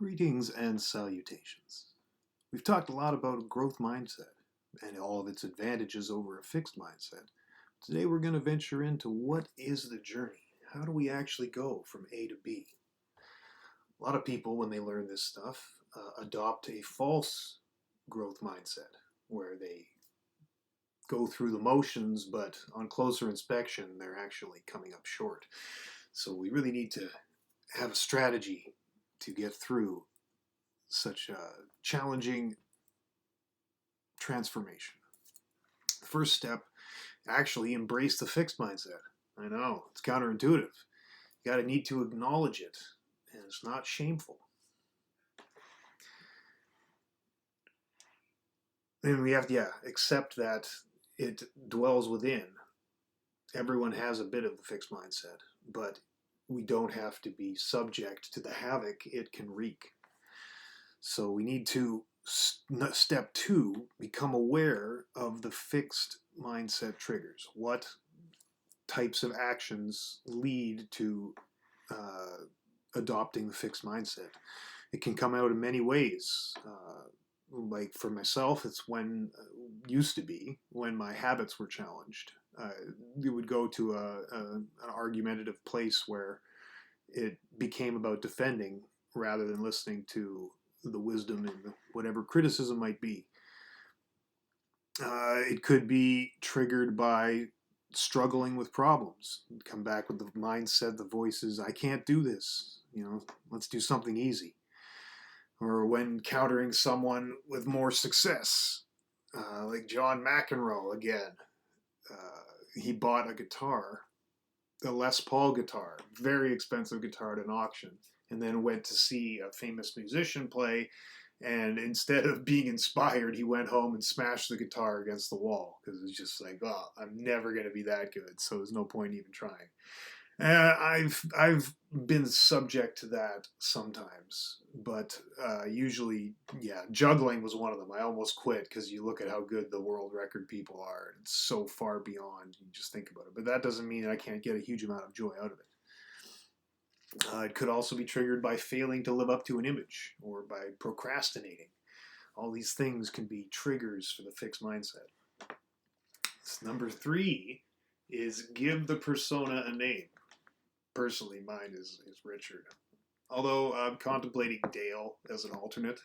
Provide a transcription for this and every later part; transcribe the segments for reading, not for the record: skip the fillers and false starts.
Greetings and salutations. We've talked a lot about a growth mindset and all of its advantages over a fixed mindset. Today we're going to venture into what is the journey? How do we actually go from A to B? A lot of people, when they learn this stuff, adopt a false growth mindset where they go through the motions, but on closer inspection, they're actually coming up short. So we really need to have a strategy to get through such a challenging transformation. The first step, actually embrace the fixed mindset. I know, it's counterintuitive. You got to need to acknowledge it, and it's not shameful. And we have to, accept that it dwells within. Everyone has a bit of the fixed mindset, but we don't have to be subject to the havoc it can wreak. So we need to, step two, become aware of the fixed mindset triggers. What types of actions lead to adopting the fixed mindset? It can come out in many ways. Like for myself, it's used to be when my habits were challenged. It would go to an argumentative place where it became about defending rather than listening to the wisdom and whatever criticism might be. It could be triggered by struggling with problems. Come back with the mindset, the voices, I can't do this. Let's do something easy. Or when countering someone with more success, like John McEnroe again. He bought a guitar, a Les Paul guitar, very expensive guitar at an auction, and then went to see a famous musician play, and instead of being inspired, he went home and smashed the guitar against the wall because it's just like, oh, I'm never going to be that good, so there's no point even trying. I've been subject to that sometimes, but usually, juggling was one of them. I almost quit because you look at how good the world record people are. It's so far beyond. You just think about it. But that doesn't mean I can't get a huge amount of joy out of it. It could also be triggered by failing to live up to an image or by procrastinating. All these things can be triggers for the fixed mindset. Number 3 is give the persona a name. Personally, mine is Richard. Although I'm contemplating Dale as an alternate.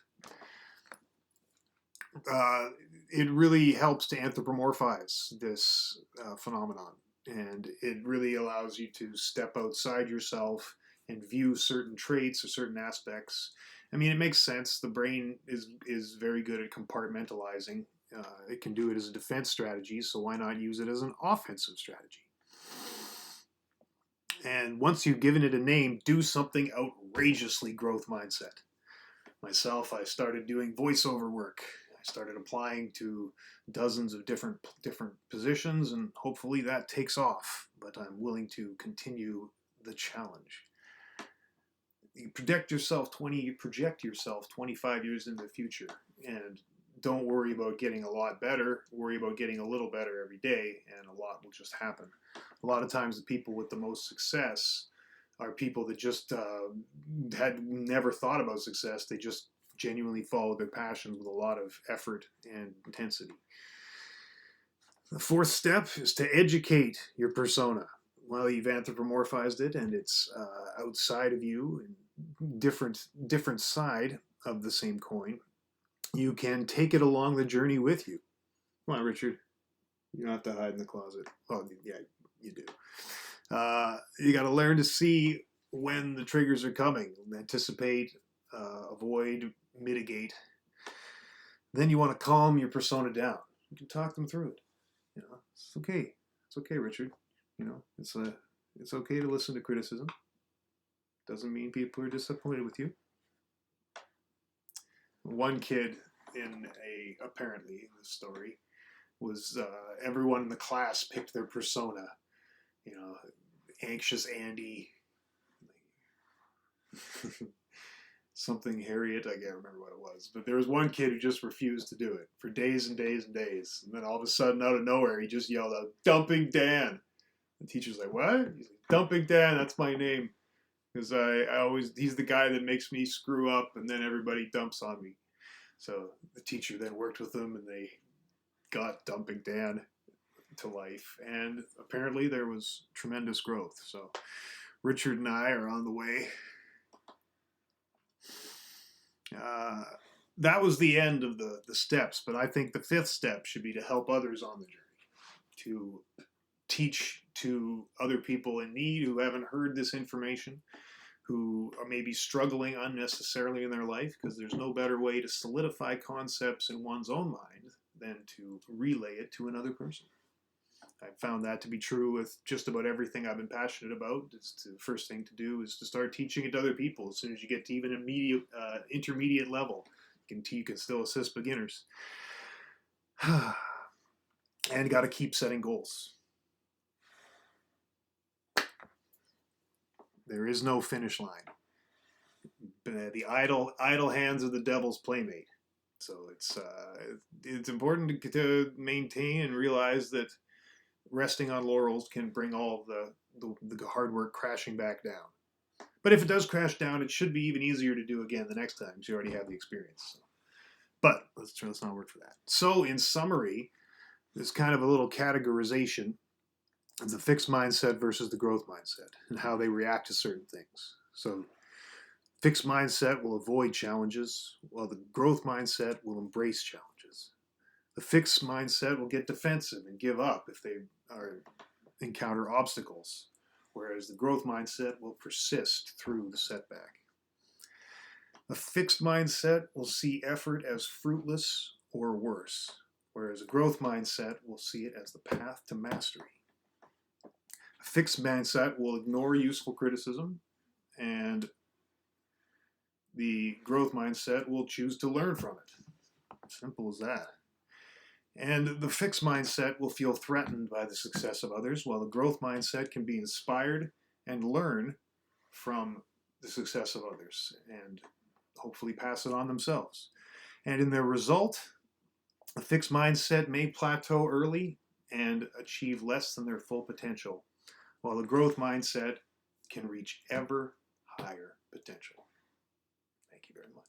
It really helps to anthropomorphize this phenomenon. And it really allows you to step outside yourself and view certain traits or certain aspects. I mean, it makes sense. The brain is very good at compartmentalizing. It can do it as a defense strategy, so why not use it as an offensive strategy? And once you've given it a name, do something outrageously growth mindset. Myself, I started doing voiceover work. I started applying to dozens of different positions, and hopefully that takes off. But I'm willing to continue the challenge. You project yourself 25 years into the future, and don't worry about getting a lot better. Worry about getting a little better every day, and a lot will just happen. A lot of times the people with the most success are people that just had never thought about success. They just genuinely followed their passions with a lot of effort and intensity. The 4th step is to educate your persona. Well, you've anthropomorphized it, and it's outside of you, and different side of the same coin. You can take it along the journey with you. Come on, Richard. You don't have to hide in the closet. Oh, yeah, you do. You got to learn to see when the triggers are coming, anticipate, avoid, mitigate. Then you want to calm your persona down. You can talk them through it. It's okay. It's okay, Richard. It's okay to listen to criticism. Doesn't mean people are disappointed with you. One kid apparently in the story was everyone in the class picked their persona. Anxious Andy, something Harriet, I can't remember what it was. But there was one kid who just refused to do it for days and days and days. And then all of a sudden, out of nowhere, he just yelled out, "Dumping Dan." The teacher's like, "What?" He's like, "Dumping Dan, that's my name." because I always, he's the guy that makes me screw up and then everybody dumps on me. So the teacher then worked with them and they got dumping Dan to life. And apparently there was tremendous growth. So Richard and I are on the way. That was the end of the steps, but I think the fifth step should be to help others on the journey, to teach to other people in need who haven't heard this information, who are maybe struggling unnecessarily in their life, because there's no better way to solidify concepts in one's own mind than to relay it to another person. I've found that to be true with just about everything I've been passionate about. The first thing to do is to start teaching it to other people. As soon as you get to even intermediate level, you can still assist beginners. And you got to keep setting goals. There is no finish line. The idle hands are the devil's playmate. So it's important to maintain and realize that resting on laurels can bring all of the hard work crashing back down. But if it does crash down, it should be even easier to do again the next time because you already have the experience. So. But let's not work for that. So in summary, there's kind of a little categorization of the fixed mindset versus the growth mindset and how they react to certain things. So fixed mindset will avoid challenges, while the growth mindset will embrace challenges. The fixed mindset will get defensive and give up if they encounter obstacles, whereas the growth mindset will persist through the setback. A fixed mindset will see effort as fruitless or worse, whereas a growth mindset will see it as the path to mastery. A fixed mindset will ignore useful criticism, and the growth mindset will choose to learn from it. Simple as that. And the fixed mindset will feel threatened by the success of others, while the growth mindset can be inspired and learn from the success of others and hopefully pass it on themselves. And in their result, a fixed mindset may plateau early and achieve less than their full potential, while the growth mindset can reach ever higher potential. Thank you very much.